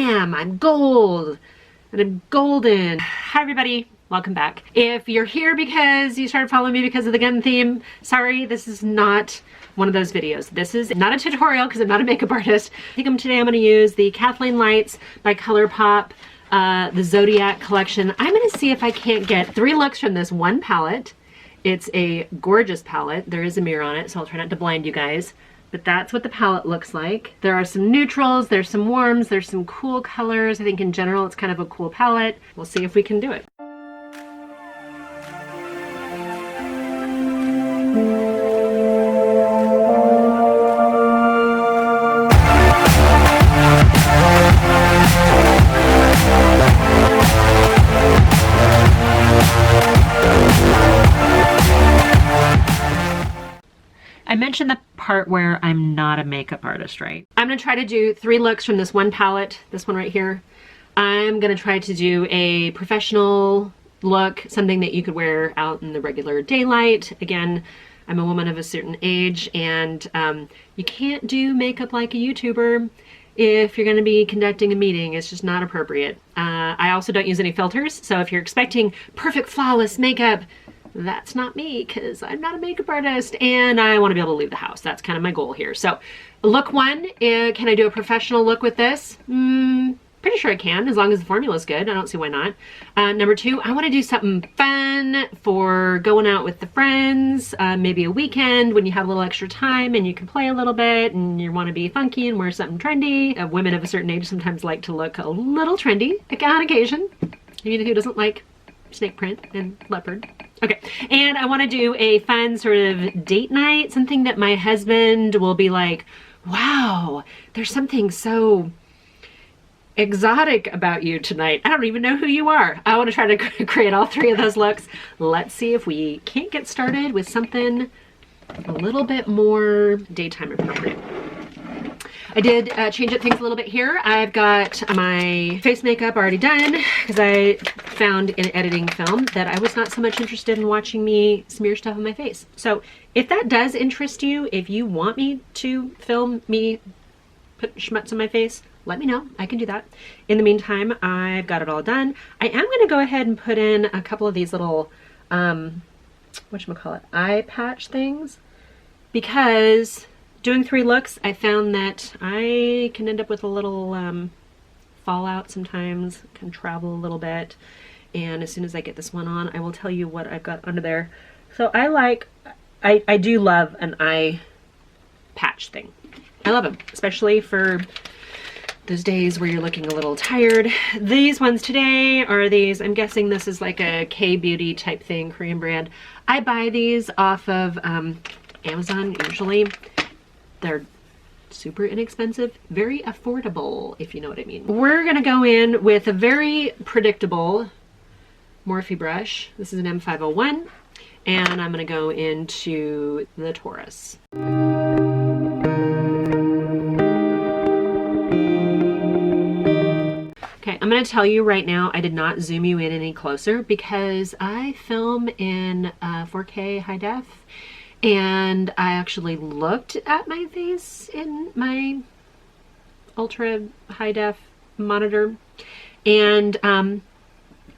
bam, I'm gold and I'm golden. Hi everybody, welcome back. If you're here because you started following me because of the gun theme, sorry, this is not one of those videos. This is not a tutorial because I'm not a makeup artist. I think today I'm going to use the Kathleen Lights by Colourpop, the Zodiac collection. I'm going to see if I can't get 3 looks from this one palette. It's a gorgeous palette. There is a mirror on it, so I'll try not to blind you guys. But that's what the palette looks like. There are some neutrals, there's some warms, there's some cool colors. I think in general it's kind of a cool palette. We'll see if we can do it. I mentioned the part where I'm not a makeup artist, right? I'm gonna try to do 3 looks from this one palette, this one right here. I'm gonna try to do a professional look, something that you could wear out in the regular daylight. Again, I'm a woman of a certain age, and you can't do makeup like a YouTuber if you're gonna be conducting a meeting. It's just not appropriate. I also don't use any filters, so if you're expecting perfect, flawless makeup, that's not me, because I'm not a makeup artist and I want to be able to leave the house. That's kind of my goal here. So look 1, can I do a professional look with this? Pretty sure I can, as long as the formula is good. I don't see why not. Number 2, I want to do something fun for going out with the friends, maybe a weekend when you have a little extra time and you can play a little bit and you want to be funky and wear something trendy. Women of a certain age sometimes like to look a little trendy on occasion. You know who doesn't like snake print and leopard? Okay, and I want to do a fun sort of date night, something that my husband will be like, wow, there's something so exotic about you tonight. I don't even know who you are. I want to try to create all 3 of those looks. Let's see if we can't get started with something a little bit more daytime appropriate. I did change up things a little bit here. I've got my face makeup already done because I found in editing film that I was not so much interested in watching me smear stuff on my face. So if that does interest you, if you want me to film me put schmutz on my face, let me know. I can do that. In the meantime, I've got it all done. I am going to go ahead and put in a couple of these little, whatchamacallit, eye patch things, because doing 3 looks, I found that I can end up with a little fallout sometimes, can travel a little bit, and as soon as I get this one on, I will tell you what I've got under there. So I do love an eye patch thing. I love them, especially for those days where you're looking a little tired. These ones today are these, I'm guessing this is like a K-beauty type thing, Korean brand. I buy these off of Amazon usually. They're super inexpensive, very affordable, if you know what I mean. We're gonna go in with a very predictable Morphe brush. This is an M501, and I'm gonna go into the Taurus. Okay, I'm gonna tell you right now, I did not zoom you in any closer because I film in 4K high def. And I actually looked at my face in my ultra high def monitor, and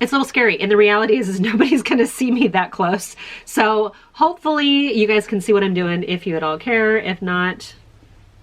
it's a little scary. And the reality is nobody's gonna see me that close. So hopefully you guys can see what I'm doing if you at all care. If not,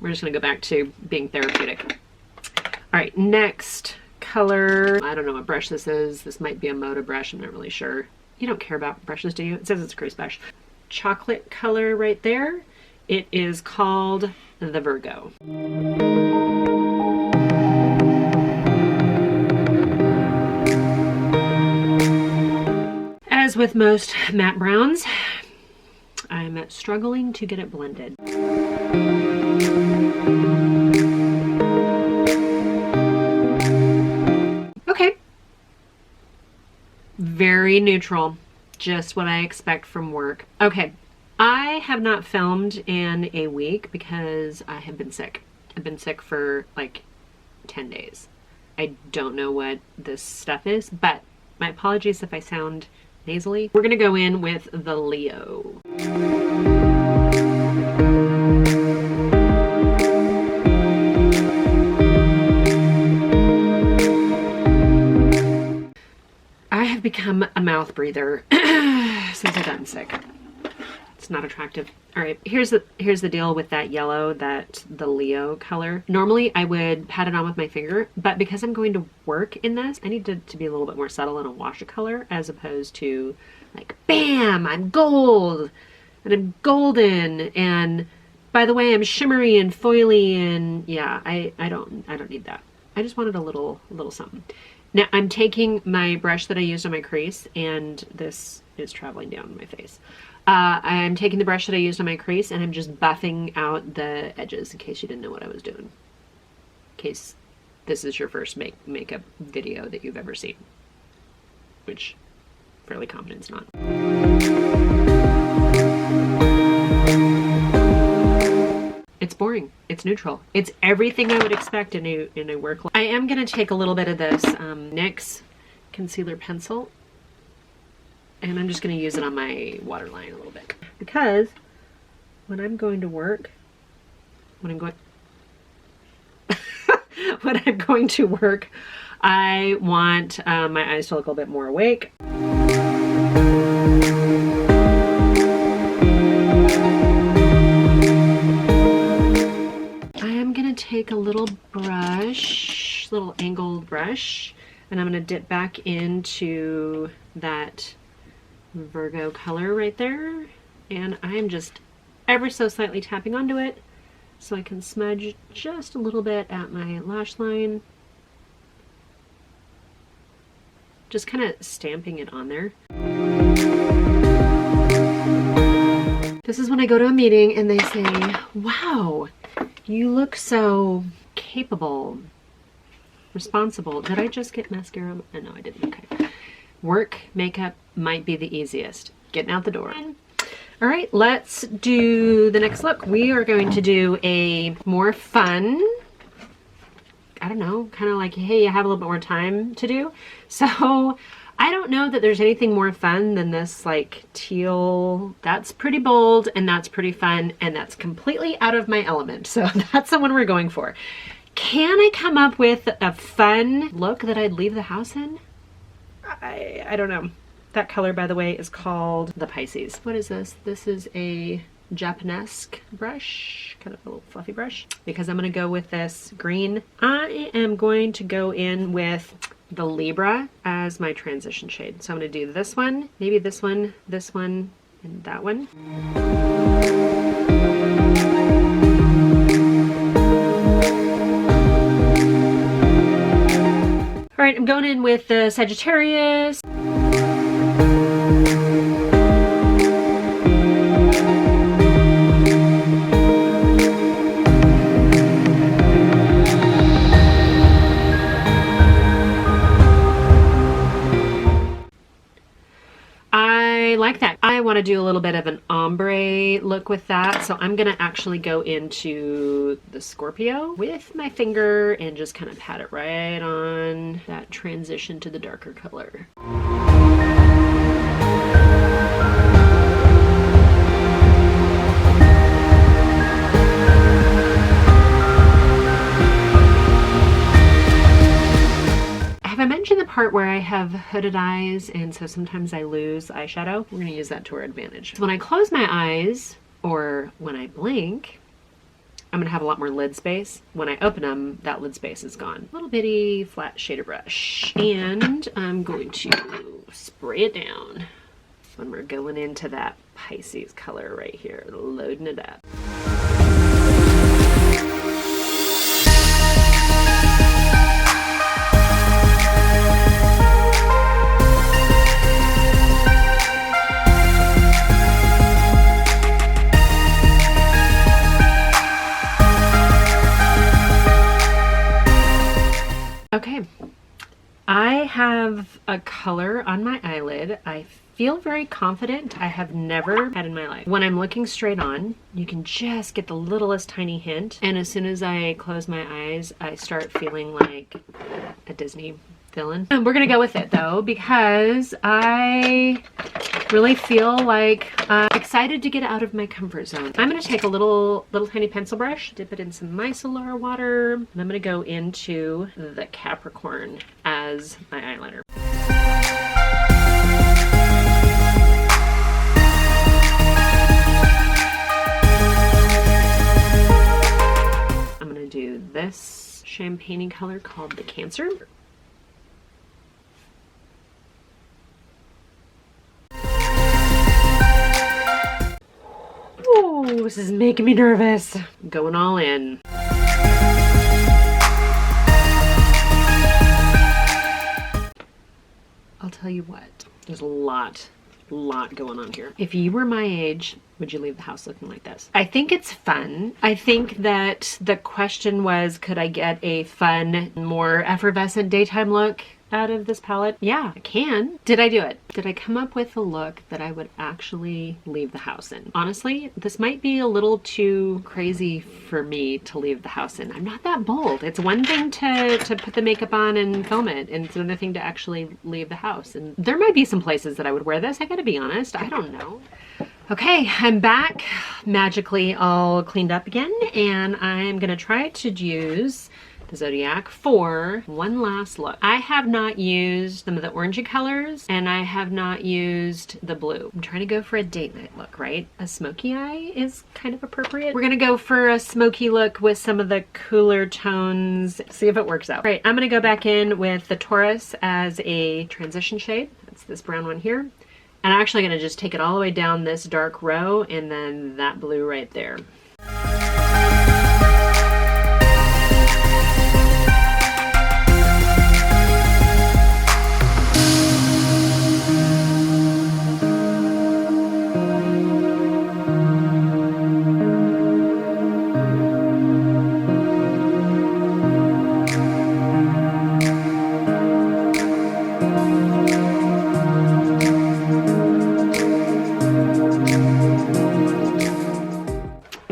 we're just gonna go back to being therapeutic. All right, next color. I don't know what brush this is. This might be a Moda brush, I'm not really sure. You don't care about brushes, do you? It says it's a crease brush. Chocolate color right there. It is called the Virgo. As with most matte browns, I'm struggling to get it blended. Okay. Very neutral. Just what I expect from work. Okay, I have not filmed in a week because I have been sick. I've been sick for like 10 days. I don't know what this stuff is, but my apologies if I sound nasally. We're gonna go in with the Leo. I've become a mouth breather since I've gotten sick. It's not attractive. All right, here's the deal with that yellow, the Leo color. Normally I would pat it on with my finger, but because I'm going to work in this, I need to be a little bit more subtle in a watercolor as opposed to like, bam, I'm gold and I'm golden, and by the way, I'm shimmery and foily, and yeah, I don't need that. I just wanted a little something. Now I'm taking my brush that I used on my crease, and this is traveling down my face. I'm taking the brush that I used on my crease and I'm just buffing out the edges in case you didn't know what I was doing. In case this is your first makeup video that you've ever seen, which I'm fairly confident it's not. It's boring. It's neutral. It's everything I would expect in a work look. I am going to take a little bit of this NYX concealer pencil, and I'm just going to use it on my waterline a little bit. Because when I'm going to work, when I'm going to work, I want my eyes to look a little bit more awake. I am going to take a little brush, little angled brush, and I'm going to dip back into that Virgo color right there, and I'm just ever so slightly tapping onto it so I can smudge just a little bit at my lash line, just kind of stamping it on there. This is when I go to a meeting and they say, wow, you look so capable, responsible. Did I just get mascara? Oh, no, I didn't. Okay. Work makeup might be the easiest. Getting out the door. All right, let's do the next look. We are going to do a more fun, I don't know, kind of like, hey, you have a little bit more time to do. So I don't know that there's anything more fun than this like teal. That's pretty bold and that's pretty fun and that's completely out of my element. So that's the one we're going for. Can I come up with a fun look that I'd leave the house in? I don't know. That color, by the way, is called the Pisces. What is this? This is a Japanesque brush, kind of a little fluffy brush, because I'm going to go with this green. I am going to go in with the Libra as my transition shade. So I'm going to do this one, maybe this one, and that one. All right, I'm going in with the Sagittarius. I like that. I want to do a little bit of an ombre look with that. So I'm going to actually go into the Scorpio with my finger and just kind of pat it right on that transition to the darker color. Have I mentioned the part where I have hooded eyes and so sometimes I lose eyeshadow? We're going to use that to our advantage. When I close my eyes or when I blink, I'm going to have a lot more lid space. When I open them, that lid space is gone. Little bitty flat shader brush. And I'm going to spray it down when we're going into that Pisces color right here, loading it up. Okay, I have a color on my eyelid. I feel very confident. I have never had in my life. When I'm looking straight on, you can just get the littlest tiny hint. And as soon as I close my eyes, I start feeling like a Disney villain. And we're gonna go with it though, because I really feel like I'm excited to get out of my comfort zone. I'm gonna take a little tiny pencil brush, dip it in some micellar water, and I'm gonna go into the Capricorn as my eyeliner. this champagne color called the Cancer. Oh, this is making me nervous. I'm going all in. I'll tell you what, there's a lot going on here. If you were my age, would you leave the house looking like this? I think it's fun. I think that the question was, could I get a fun, more effervescent daytime look out of this palette? Yeah, I can. Did I do it? Did I come up with a look that I would actually leave the house in? Honestly, this might be a little too crazy for me to leave the house in. I'm not that bold. It's one thing to put the makeup on and film it, and it's another thing to actually leave the house. And there might be some places that I would wear this. I gotta be honest. I don't know. Okay, I'm back, magically all cleaned up again, and I'm gonna try to use the Zodiac for one last look. I have not used some of the orangey colors, and I have not used the blue. I'm trying to go for a date night look, right? A smoky eye is kind of appropriate. We're gonna go for a smoky look with some of the cooler tones, see if it works out. Right, I'm gonna go back in with the Taurus as a transition shade. That's this brown one here. And I'm actually gonna just take it all the way down this dark row and then that blue right there.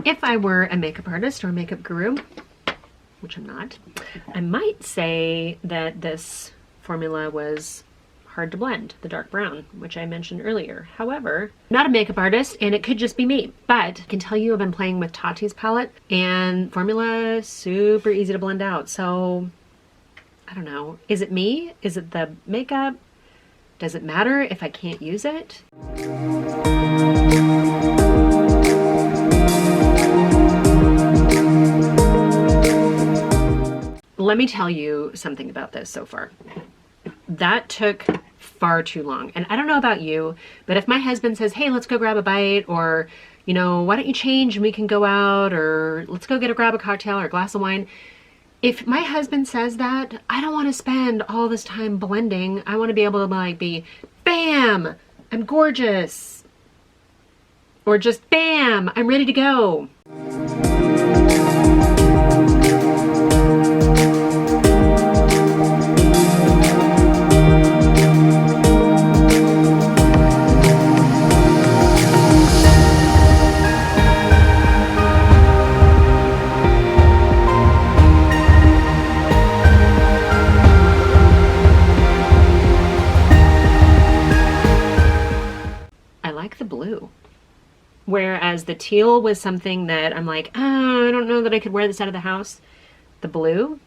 If I were a makeup artist or a makeup guru, which I'm not, I might say that this formula was hard to blend, the dark brown, which I mentioned earlier. However, I'm not a makeup artist and it could just be me, but I can tell you I've been playing with Tati's palette and formula is super easy to blend out. So I don't know, is it me? Is it the makeup? Does it matter if I can't use it? Let me tell you something about this so far. That took far too long. And I don't know about you, but if my husband says, hey, let's go grab a bite, or, you know, why don't you change and we can go out, or let's go grab a cocktail or a glass of wine. If my husband says that, I don't want to spend all this time blending. I want to be able to like be, bam, I'm gorgeous. Or just, bam, I'm ready to go. Whereas the teal was something that I'm like, oh, I don't know that I could wear this out of the house. The blue,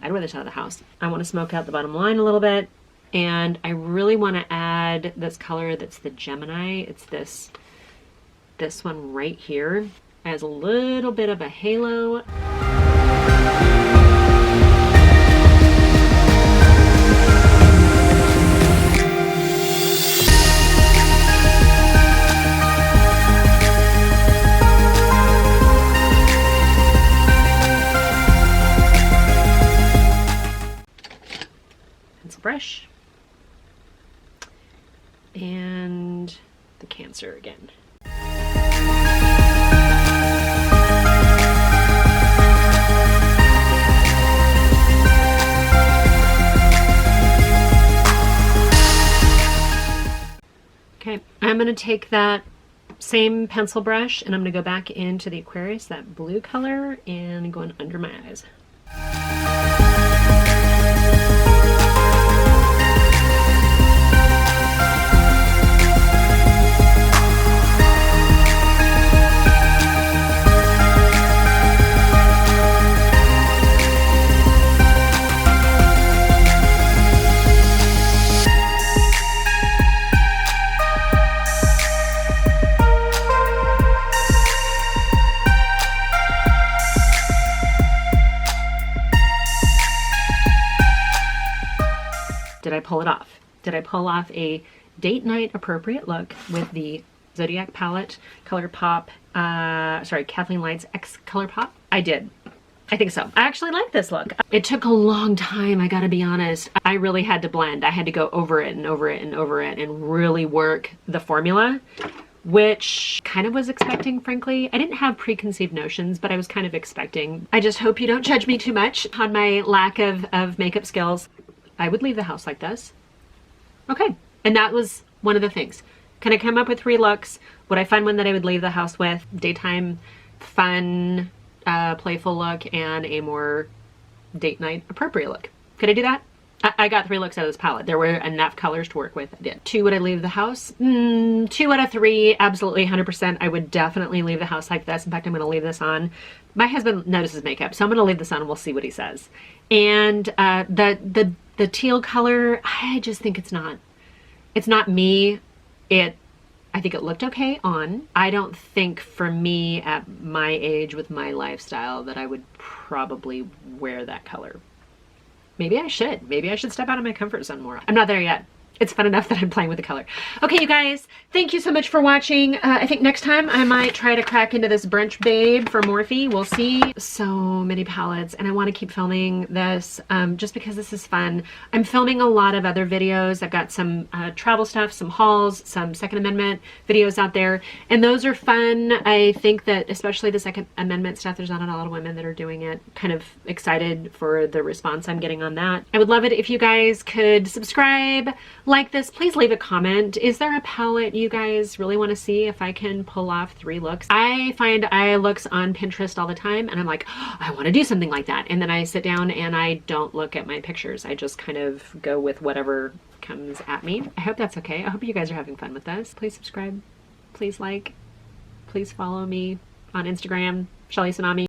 I'd wear this out of the house. I want to smoke out the bottom line a little bit. And I really want to add this color that's the Gemini. It's this one right here. It has a little bit of a halo. Brush and the Cancer again. Okay, I'm going to take that same pencil brush and I'm going to go back into the Aquarius, that blue color, and going under my eyes. Did I pull it off? Did I pull off a date night appropriate look with the Zodiac palette, Colourpop, Kathleen Lights X Colourpop? I did. I think so. I actually like this look. It took a long time, I gotta be honest. I really had to blend. I had to go over it and over it and over it and really work the formula, which kind of was expecting, frankly. I didn't have preconceived notions, but I was kind of expecting. I just hope you don't judge me too much on my lack of makeup skills. I would leave the house like this. Okay, and that was one of the things. Can I come up with 3 looks? Would I find one that I would leave the house with? Daytime, fun, playful look, and a more date night appropriate look. Could I do that? I got 3 looks out of this palette. There were enough colors to work with. I did. 2, would I leave the house? 2 out of 3, absolutely 100%. I would definitely leave the house like this. In fact, I'm gonna leave this on. My husband notices makeup, so I'm gonna leave this on and we'll see what he says. And the teal color, I just think it's not me. I think it looked okay on. I don't think for me at my age with my lifestyle that I would probably wear that color. Maybe I should. Maybe I should step out of my comfort zone more. I'm not there yet. It's fun enough that I'm playing with the color. Okay, you guys, thank you so much for watching. I think next time I might try to crack into this Brunch Babe for Morphe. We'll see. So many palettes, and I want to keep filming this just because this is fun. I'm filming a lot of other videos. I've got some travel stuff, some hauls, some Second Amendment videos out there, and those are fun. I think that especially the Second Amendment stuff, there's not a lot of women that are doing it. Kind of excited for the response I'm getting on that. I would love it if you guys could subscribe, like this. Please leave a comment. Is there a palette you guys really want to see if I can pull off 3 looks? I find eye looks on Pinterest all the time and I'm like, oh, I want to do something like that. And then I sit down and I don't look at my pictures. I just kind of go with whatever comes at me. I hope that's okay. I hope you guys are having fun with this. Please subscribe. Please like. Please follow me on Instagram, Sheli Tsunami.